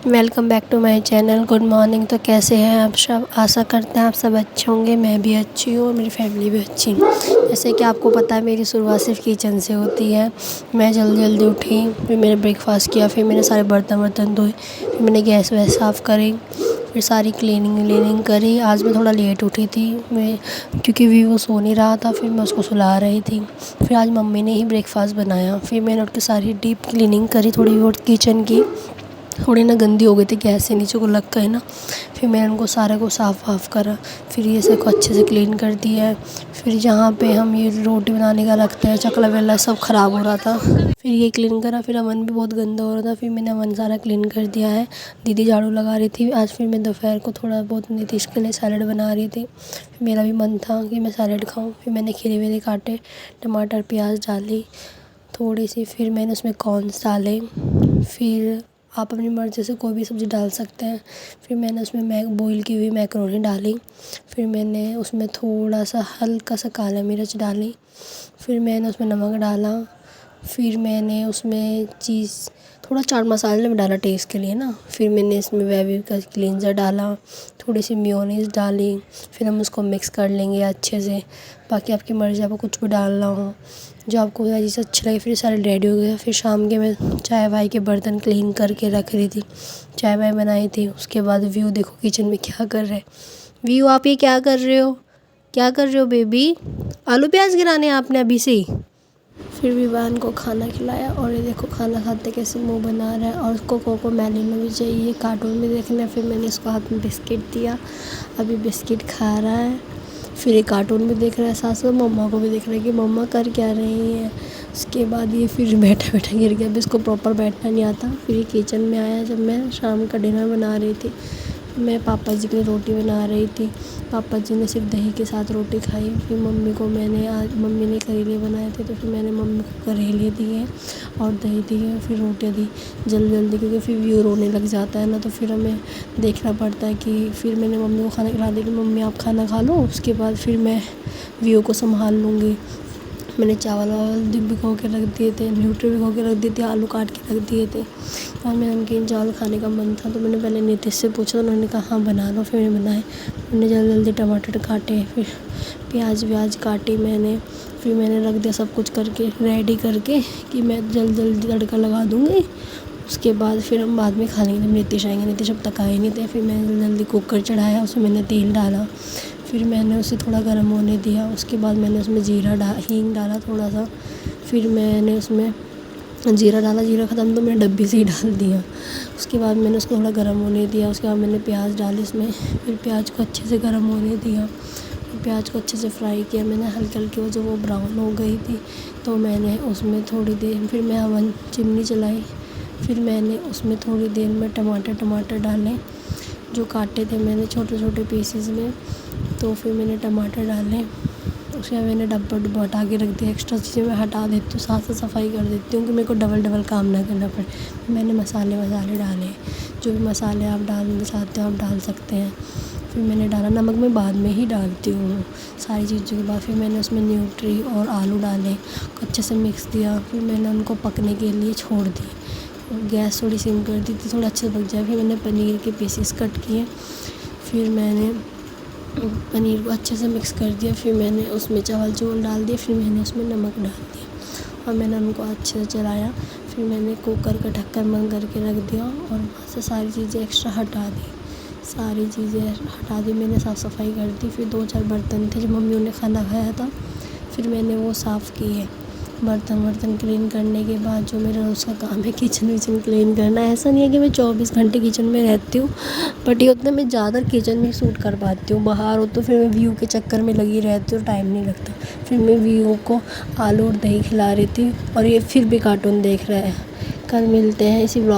Welcome back to my channel. Good morning. तो कैसे हैं आप सब? आशा करते हैं आप सब अच्छे होंगे। मैं भी अच्छी हूँ और मेरी फैमिली भी अच्छी है। जैसे कि आपको पता है मेरी शुरुआत सिर्फ किचन से होती है। मैं जल्दी जल्दी उठी, फिर मैंने ब्रेकफास्ट किया, फिर मैंने सारे बर्तन वर्तन धोए, फिर मैंने गैस वैस साफ़ करी, फिर सारी क्लीनिंग करी। आज मैं थोड़ा लेट उठी थी मैं, क्योंकि वीवो सो नहीं रहा था, फिर मैं उसको सुला रही थी। फिर आज मम्मी ने ही ब्रेकफास्ट बनाया। फिर मैंने उठ के सारी डीप क्लीनिंग करी थोड़ी बहुत किचन की। थोड़ी ना गंदी हो गई थी, गैस से नीचे को लग गए ना। फिर मैंने उनको सारे को साफ़ वाफ़ करा। फिर ये सब को अच्छे से क्लीन कर दिया है। फिर जहाँ पे हम ये रोटी बनाने का रखते हैं, चकला वेला सब ख़राब हो रहा था, फिर ये क्लीन करा। फिर अवन भी बहुत गंदा हो रहा था, फिर मैंने अवन सारा क्लीन कर दिया है। दीदी झाड़ू लगा रही थी आज। फिर मैं दोपहर को थोड़ा बहुत नीतीश के लिए सैलड बना रही थी। फिर मेरा भी मन था कि मैं सैलड खाऊँ। फिर मैंने खीरे वीरे काटे, टमाटर प्याज डाली थोड़ी सी, फिर मैंने उसमें कॉर्नस डाले। फिर आप अपनी मर्ज़ी से कोई भी सब्ज़ी डाल सकते हैं। फिर मैंने उसमें बॉईल की हुई मैकरोनी डाली। फिर मैंने उसमें थोड़ा सा हल्का सा काला मिर्च डाली। फिर मैंने उसमें नमक डाला। फिर मैंने उसमें चीज़ थोड़ा चाट मसाला में डाला टेस्ट के लिए ना। फिर मैंने इसमें वेवी का क्लींजर डाला, थोड़ी सी मेयोनीज़ डाली। फिर हम उसको मिक्स कर लेंगे अच्छे से। बाकी आपकी मर्ज़ी, आपको कुछ भी डालना हो जो आपको जैसे अच्छा लगे। फिर सारे रेडी हो गया। फिर शाम के मैं चाय वाय के बर्तन क्लीन करके रख रही थी, चाय वाय बनाई थी। उसके बाद व्यू देखो किचन में क्या कर रहे हैं। व्यू आप ये क्या कर रहे हो? क्या कर रहे हो बेबी? आलू प्याज गिराने आपने अभी से ही? फिर विवान को खाना खिलाया और ये देखो खाना खाते कैसे मुंह बना रहा है। और उसको कोको मेलिनो भी चाहिए, कार्टून भी देखना है। फिर मैंने इसको हाथ में बिस्किट दिया, अभी बिस्किट खा रहा है। फिर ये कार्टून भी देख रहा है, साथ में मम्मा को भी देख रहा है कि मम्मा कर क्या रही हैं। उसके बाद ये फिर बैठा बैठा गिर गया। अभी इसको प्रॉपर बैठना नहीं आता। फिर ये किचन में आया जब मैं शाम का डिनर बना रही थी। मैं पापा जी के लिए रोटी बना रही थी। पापा जी ने सिर्फ दही के साथ रोटी खाई। फिर मम्मी को मैंने आज मम्मी ने करेले बनाए थे, तो फिर मैंने मम्मी को करेले दिए और दही दिए, फिर रोटियाँ दी जल्दी जल्दी, क्योंकि फिर व्यू रोने लग जाता है ना, तो फिर हमें देखना पड़ता है कि फिर मैंने मम्मी को खाना खिला दिया कि मम्मी आप खाना खा लो, उसके बाद फिर मैं व्यू को संभाल लूँगी। मैंने चावल भिगो के रख दिए थे, न्यूट्री भिगो के रख दिए थे, आलू काट के रख दिए थे। और मेरा नमकीन चावल खाने का मन था, तो मैंने पहले नीतीश से पूछा, उन्होंने कहा हाँ बना लो। फिर मैंने बनाए। मैंने जल्दी जल्दी टमाटर काटे, फिर प्याज व्याज काटी मैंने। फिर मैंने रख दिया सब कुछ करके रेडी करके कि मैं जल्दी जल्दी तड़का लगा दूँगी। उसके बाद फिर हम बाद में खा लेंगे जब नीतीश आएंगे। नीतीश अब तक आए नहीं थे। फिर मैंने जल्दी जल्दी कुकर चढ़ाया, उसमें मैंने तेल डाला। फिर मैंने उसे थोड़ा गर्म होने दिया। उसके बाद मैंने उसमें हींग डाला थोड़ा सा। फिर मैंने उसमें जीरा डाला, जीरा ख़त्म तो मैंने डब्बी से ही डाल दिया। उसके बाद मैंने उसको थोड़ा गर्म होने दिया। उसके बाद मैंने प्याज डाली उसमें। फिर प्याज को अच्छे से गर्म होने दिया। प्याज को अच्छे से फ्राई किया मैंने, हल्की हल्की वो ब्राउन हो गई थी, तो मैंने उसमें थोड़ी देर फिर मैं अवन चिमनी चलाई। फिर मैंने उसमें थोड़ी देर में टमाटर डाले जो काटे थे मैंने छोटे छोटे पीसेस में। तो फिर मैंने टमाटर डाले। उसके बाद मैंने डब्बा हटा के रख दिया। एक्स्ट्रा चीज़ें मैं हटा देती हूँ, साथ साथ सफाई कर देती हूँ कि मेरे को डबल काम ना करना पड़े। मैंने मसाले डाले, जो भी मसाले आप डालना चाहते हो आप डाल सकते हैं। फिर मैंने डाला, नमक मैं बाद में ही डालती हूँ सारी चीज़ों के बाद। फिर मैंने उसमें न्यूट्री और आलू डाले, अच्छे से मिक्स दिया। फिर मैंने उनको पकने के लिए छोड़ दिए, गैस थोड़ी सिम कर दी थी, थोड़ा अच्छे से पक जाए। फिर मैंने पनीर के पीसेस कट किए। फिर मैंने पनीर को अच्छे से मिक्स कर दिया। फिर मैंने उसमें चावल डाल दिए। फिर मैंने उसमें नमक डाल दिया और मैंने उनको अच्छे से चलाया। फिर मैंने कुकर का ढक्कन बंद करके रख दिया और वहाँ से सारी चीज़ें एक्स्ट्रा हटा दी। सारी चीज़ें हटा दी मैंने, साफ़ सफाई कर दी। फिर 2-4 बर्तन थे जो मम्मियों ने खाना खाया था, फिर मैंने वो साफ़ किए। बर्तन क्लीन करने के बाद जो मेरा रोज़ का काम है किचन क्लीन करना। ऐसा नहीं है कि मैं 24 घंटे किचन में रहती हूँ, बट ये उतना मैं ज़्यादा किचन में सूट कर पाती हूँ। बाहर हो तो फिर मैं व्यू के चक्कर में लगी रहती हूँ, टाइम नहीं लगता। फिर मैं व्यू को आलू और दही खिला रही थी और ये फिर भी कार्टून देख रहा है। कल मिलते हैं इसी ब्लॉग